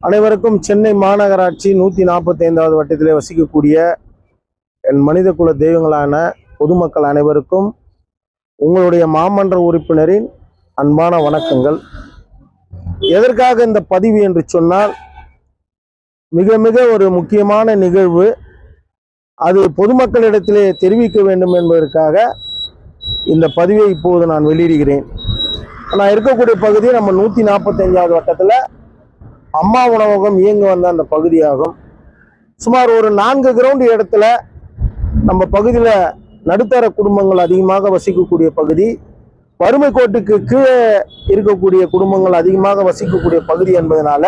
அனைவருக்கும் சென்னை மாநகராட்சி 145வது வட்டத்திலே வசிக்கக்கூடிய என் மனித குல தெய்வங்களான பொதுமக்கள் அனைவருக்கும் உங்களுடைய மாமன்ற உறுப்பினரின் அன்பான வணக்கங்கள். எதற்காக இந்த பதிவு என்று சொன்னால், மிக மிக ஒரு முக்கியமான நிகழ்வு. அது பொதுமக்களிடத்திலே தெரிவிக்க வேண்டும் என்பதற்காக இந்த பதிவை இப்போது நான் வெளியிடுகிறேன். நான் இருக்கக்கூடிய பகுதி நம்ம 145வது வட்டத்தில் அம்மா உணவகம் இயங்கி வந்த அந்த பகுதியாகும். சுமார் ஒரு 4 கிரவுண்ட் இடத்துல நம்ம பகுதியில் நடுத்தர குடும்பங்கள் அதிகமாக வசிக்கக்கூடிய பகுதி, வறுமை கோட்டுக்கு கீழே இருக்கக்கூடிய குடும்பங்கள் அதிகமாக வசிக்கக்கூடிய பகுதி என்பதனால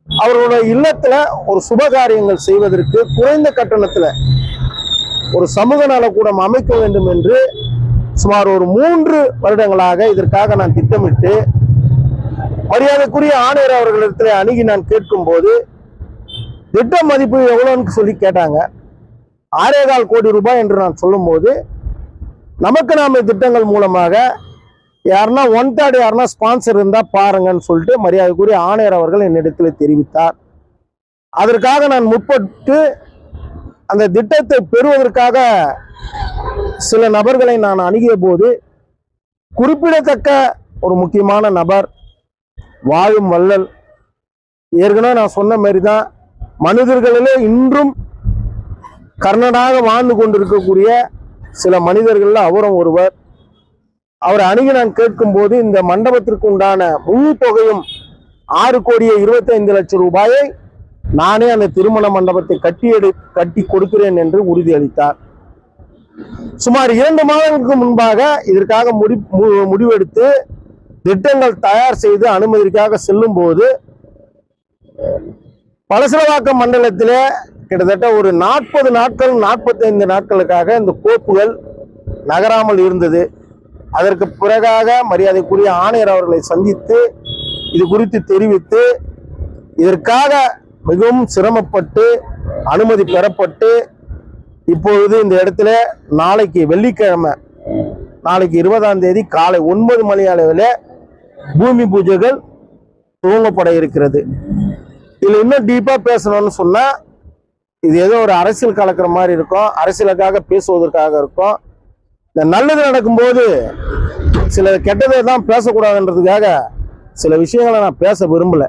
அவர்களோட இல்லத்துல ஒரு சுபகாரியங்கள் செய்வதற்கு குறைந்த கட்டணத்துல ஒரு சமூக நலக்கூடம் அமைக்க வேண்டும் என்று சுமார் ஒரு 3 வருடங்களாக இதற்காக நான் திட்டமிட்டு மரியாதைக்குரிய ஆணையர் அவர்களிடத்துல அணுகி நான் கேட்கும் போது, திட்ட மதிப்பு எவ்வளோன்னு சொல்லி கேட்டாங்க. 6.25 கோடி ரூபாய் என்று நான் சொல்லும் போது, நமக்கு நாம திட்டங்கள் மூலமாக யாருன்னா 1/3 யாருன்னா ஸ்பான்சர் இருந்தா பாருங்கன்னு சொல்லிட்டு மரியாதைக்குரிய ஆணையர் அவர்கள் என்னிடத்தில் தெரிவித்தார். அதற்காக நான் முற்பட்டு அந்த திட்டத்தை பெறுவதற்காக சில நபர்களை நான் அணுகிய போது, குறிப்பிடத்தக்க ஒரு முக்கியமான நபர் வாழும் வள்ளல். ஏற்கனவே நான் சொன்ன மாதிரி தான், மனிதர்களிலே இன்றும் கர்ணனாக வாழ்ந்து கொண்டிருக்கக்கூடிய சில மனிதர்கள் அவரும் ஒருவர். அவரை அணுகி நான் கேட்கும் போது, இந்த மண்டபத்திற்கு உண்டான முழு தொகையும் 6,25,00,000 ரூபாயை நானே அந்த திருமண மண்டபத்தை கட்டி கொடுக்கிறேன் என்று உறுதியளித்தார். சுமார் 2 மாதங்களுக்கு முன்பாக இதற்காக முடிவெடுத்து திட்டங்கள் தயார் செய்து அனுமதிக்காக செல்லும் போது, பலசலவாக்கம் மண்டலத்திலே கிட்டத்தட்ட ஒரு 40 நாட்கள் 45 நாட்களுக்காக இந்த கோப்புகள் நகராமல் இருந்தது. அதற்கு பிறகாக மரியாதைக்குரிய ஆணையர் அவர்களை சந்தித்து இது குறித்து தெரிவித்து, இதற்காக மிகவும் சிரமப்பட்டு அனுமதி பெறப்பட்டு இப்பொழுது இந்த இடத்துல நாளைக்கு வெள்ளிக்கிழமை, நாளைக்கு 20ஆம் தேதி காலை 9 மணி அளவில் பூமி பூஜைகள் துவங்கப்பட இருக்கிறது. இதுல இன்னும் டீப்பா பேசணும்னு சொன்னா, இது ஏதோ ஒரு அரசியல் கலக்கிற மாதிரி இருக்கும், அரசியலுக்காக பேசுவதற்காக இருக்கும். இந்த நல்லது நடக்கும்போது சில கெட்டதை தான் பேசக்கூடாதுன்றதுக்காக சில விஷயங்களை நான் பேச விரும்பல.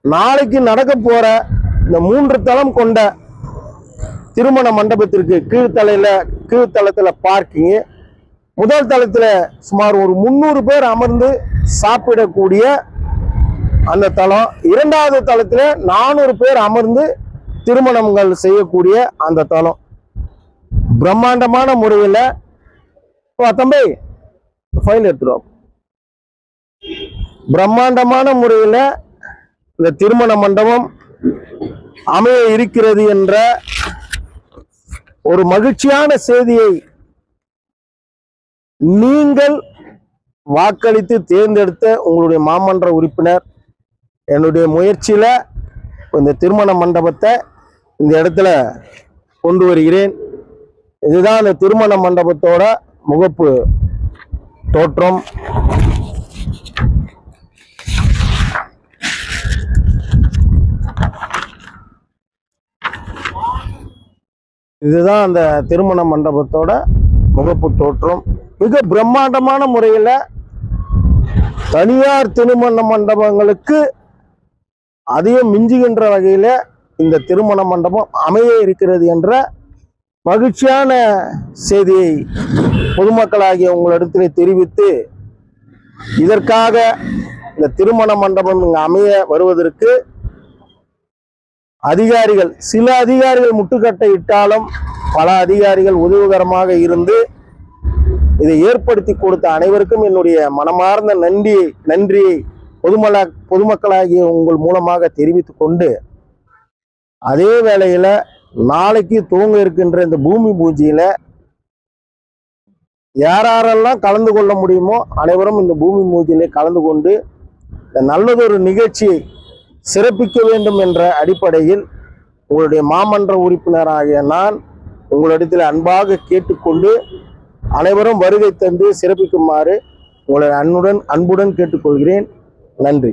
நாளைக்கு நடக்க போற இந்த 3 தளம் கொண்ட திருமண மண்டபத்திற்கு கீழ்த்தளத்துல பார்க்கிங், முதல் தளத்துல சுமார் ஒரு 300 பேர் அமர்ந்து சாப்பிடக்கூடிய அந்த தளம், 2வது தளத்துல 400 பேர் அமர்ந்து திருமணங்கள் செய்யக்கூடிய அந்த தளம் பிரம்மாண்டமான முறையில் தம்பி ஃபைல் எடுத்துருவோம். பிரம்மாண்டமான முறையில் இந்த திருமண மண்டபம் அமைய இருக்கிறது என்ற ஒரு மகிழ்ச்சியான செய்தியை நீங்கள் வாக்களித்து தேர்ந்தெடுத்த உங்களுடைய மாமன்ற உறுப்பினர் என்னுடைய முயற்சியில இந்த திருமண மண்டபத்தை இந்த இடத்துல கொண்டு வருகிறேன். இதுதான் இந்த திருமண மண்டபத்தோட முகப்பு தோற்றம். இதுதான் அந்த திருமண மண்டபத்தோட முகப்பு தோற்றம். மிக பிரம்மாண்டமான முறையில் தனியார் திருமண மண்டபங்களுக்கு அதையும் மிஞ்சுகின்ற வகையில இந்த திருமண மண்டபம் அமைய இருக்கிறது என்ற மகிழ்ச்சியான செய்தியை பொதுமக்களாகிய உங்களிடத்திலே தெரிவித்து, இதற்காக இந்த திருமண மண்டபம் இங்கு அமைய வருவதற்கு சில அதிகாரிகள் முட்டுக்கட்டை இட்டாலும் பல அதிகாரிகள் உதவிகரமாக இருந்து இதை ஏற்படுத்தி கொடுத்த அனைவருக்கும் என்னுடைய மனமார்ந்த நன்றியை பொதுமக்களாகிய உங்கள் மூலமாக தெரிவித்து கொண்டு, அதே வேளையில நாளைக்கு துவங்க இருக்கின்ற இந்த பூமி பூஜையில யாரெல்லாம் கலந்து கொள்ள முடியுமோ அனைவரும் இந்த பூமி பூஜையிலே கலந்து கொண்டு இந்த நல்லதொரு நிகழ்ச்சியை சிறப்பிக்க வேண்டும் என்ற அடிப்படையில் உங்களுடைய மாமன்ற உறுப்பினராகிய நான் உங்களிடத்தில் அன்பாக கேட்டுக்கொண்டு அனைவரும் வருகை தந்து சிறப்பிக்குமாறு உங்களை அன்புடன் கேட்டுக்கொள்கிறேன். நன்றி.